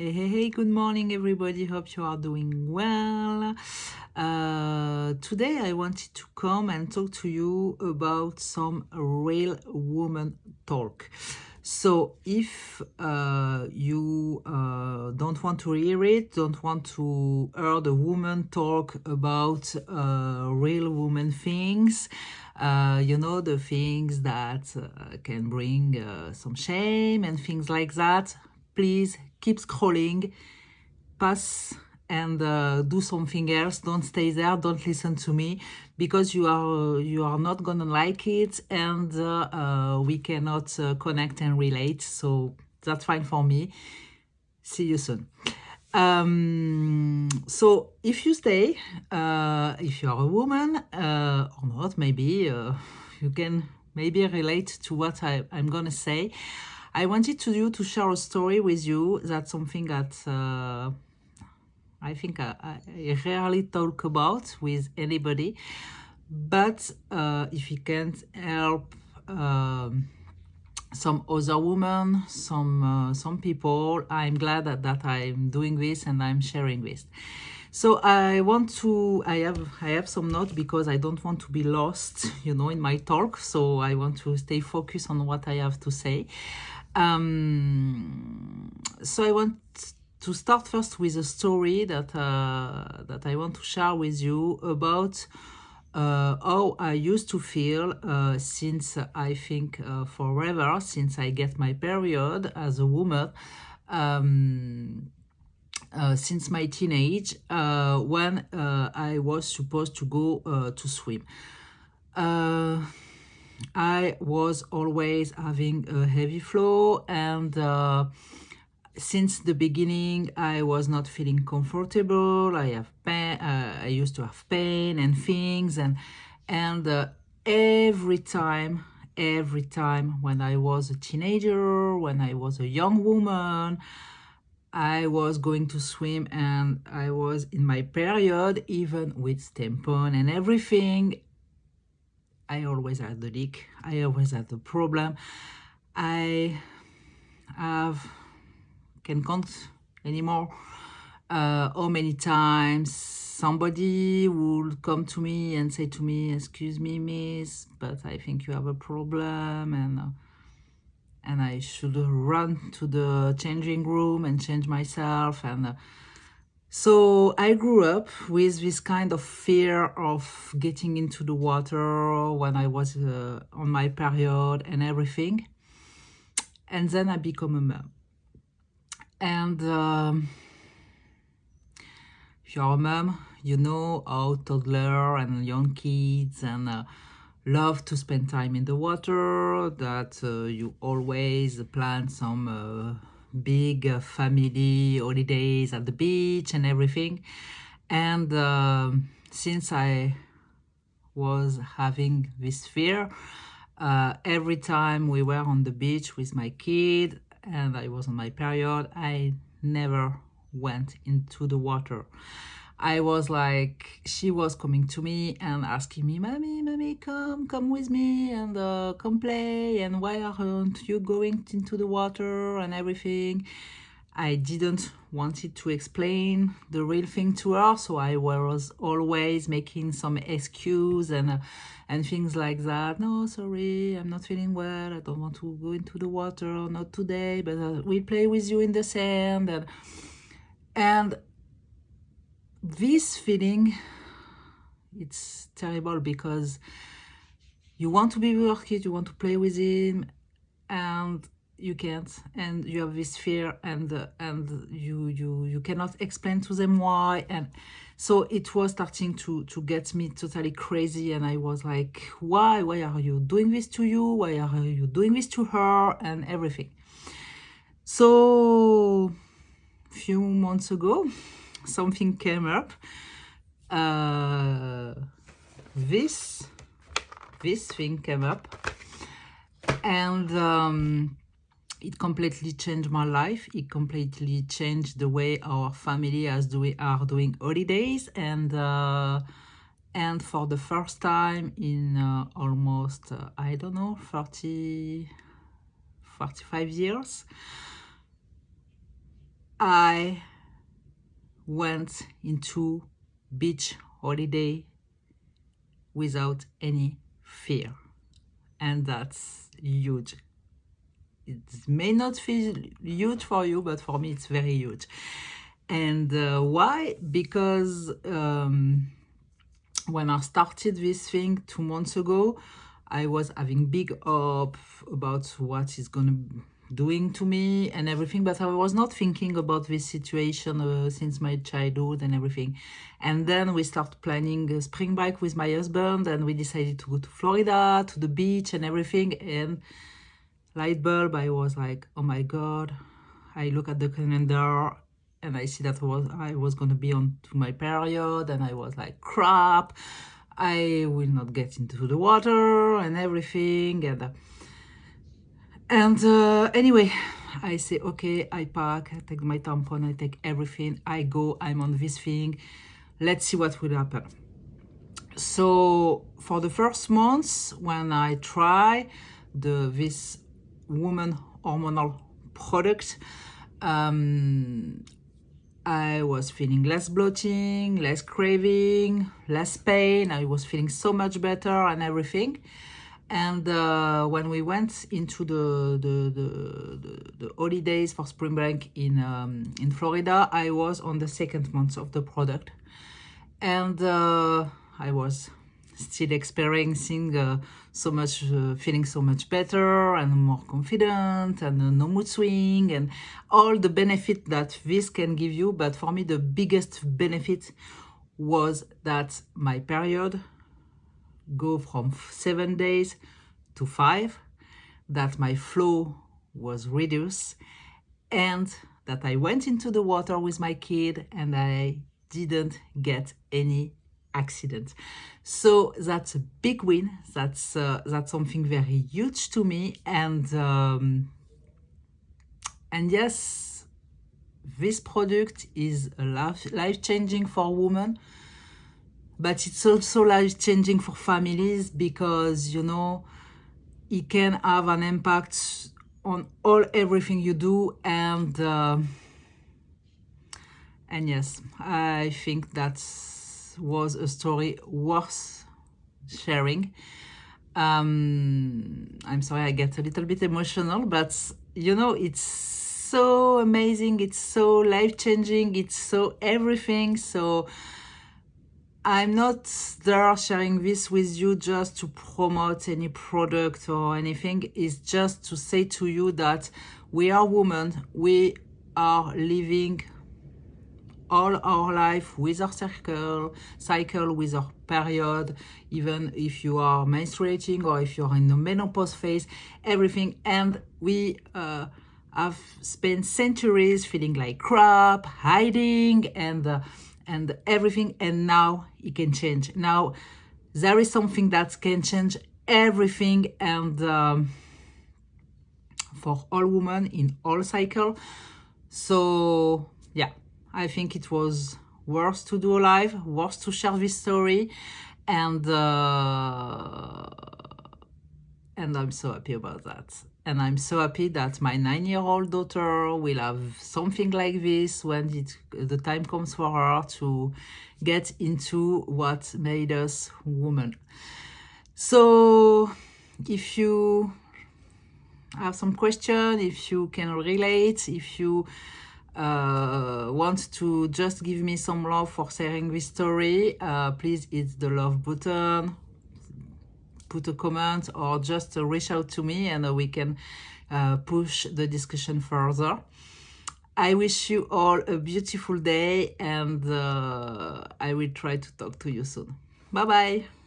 Hey, good morning, everybody. Hope you are doing well. Today, I wanted to come and talk to you about some real woman talk. So, if you don't want to hear it, don't want to hear the woman talk about real woman things, the things that can bring some shame and things like that, please keep scrolling, pass and do something else. Don't stay there, don't listen to me, because you are not gonna like it, and we cannot connect and relate. So that's fine for me. See you soon. So if you stay, if you are a woman or not, maybe you can maybe relate to what I'm gonna say. I wanted to share a story with you. That's something that I think I rarely talk about with anybody. But if you can't help some other women, some people, I'm glad that I'm doing this and I'm sharing this. So I have some notes because I don't want to be lost, in my talk. So I want to stay focused on what I have to say. So I want to start first with a story that I want to share with you about how I used to feel since I think forever, since I get my period as a woman, since my teenage, when I was supposed to go to swim. I was always having a heavy flow, and since the beginning I was not feeling comfortable. I have pain, I used to have pain and things, and every time when I was a teenager, when I was a young woman, I was going to swim and I was in my period, even with tampon and everything. I always had the leak. I always had the problem. I can count anymore how many times somebody would come to me and say to me, "Excuse me, miss, but I think you have a problem," and I should run to the changing room and change myself. And so I grew up with this kind of fear of getting into the water when I was on my period and everything. And then I become a mom. And if you're a mom, you know how toddler and young kids and love to spend time in the water, that you always plan some big family holidays at the beach and everything. And since I was having this fear, every time we were on the beach with my kid and I was on my period, I never went into the water. I was like, she was coming to me and asking me, "Mommy, come with me and come play. And why aren't you going into the water and everything?" I didn't wanted to explain the real thing to her, so I was always making some excuse and things like that. "No, sorry, I'm not feeling well. I don't want to go into the water, not today, but we'll play with you in the sand." And this feeling, it's terrible because you want to be with your kid, you want to play with him, and you can't, and you have this fear, and you cannot explain to them why. And so it was starting to get me totally crazy, and I was like, why are you doing this to you? Why are you doing this to her and everything? So few months ago, something came up. This thing came up, and it completely changed my life. It completely changed the way our family are doing holidays, and for the first time in almost I don't know, 45 years, I went into beach holiday without any fear, and that's huge. It may not feel huge for you, but for me it's very huge. And why? Because when I started this thing 2 months ago, I was having big hope about what is gonna doing to me and everything, but I was not thinking about this situation since my childhood and everything. And then we start planning a spring break with my husband, and we decided to go to Florida, to the beach and everything. And light bulb, I was like, oh my god. I look at the calendar and I see that I was going to be on to my period, and I was like, crap, I will not get into the water and everything. And anyway, I say, okay, I pack, I take my tampon, I take everything, I go, I'm on this thing, let's see what will happen. So for the first months, when I try this woman hormonal product, I was feeling less bloating, less craving, less pain. I was feeling so much better and everything. And when we went into the holidays for spring break in Florida, I was on the second month of the product, and I was still experiencing so much, feeling so much better and more confident, and no mood swing and all the benefit that this can give you. But for me, the biggest benefit was that my period go from 7 days to 5, that my flow was reduced, and that I went into the water with my kid and I didn't get any accident. So that's a big win. That's something very huge to me. And yes, this product is life-changing for women, but it's also life-changing for families, because, you know, it can have an impact on everything you do. And yes, I think that was a story worth sharing. I'm sorry, I get a little bit emotional, but you know, it's so amazing, it's so life-changing, it's so everything. So I'm not there sharing this with you just to promote any product or anything. It's just to say to you that we are women, we are living all our life with our cycle, with our period, even if you are menstruating or if you're in the menopause phase, everything. And we have spent centuries feeling like crap, hiding, and everything. And now it can change. Now there is something that can change everything, and for all women in all cycle. So yeah, I think it was worth to do a live, worth to share this story, and I'm so happy about that. And I'm so happy that my 9-year-old daughter will have something like this when the time comes for her to get into what made us women. So if you have some question, if you can relate, if you want to just give me some love for sharing this story, please hit the love button, put a comment, or just reach out to me, and we can push the discussion further. I wish you all a beautiful day, and I will try to talk to you soon. Bye bye.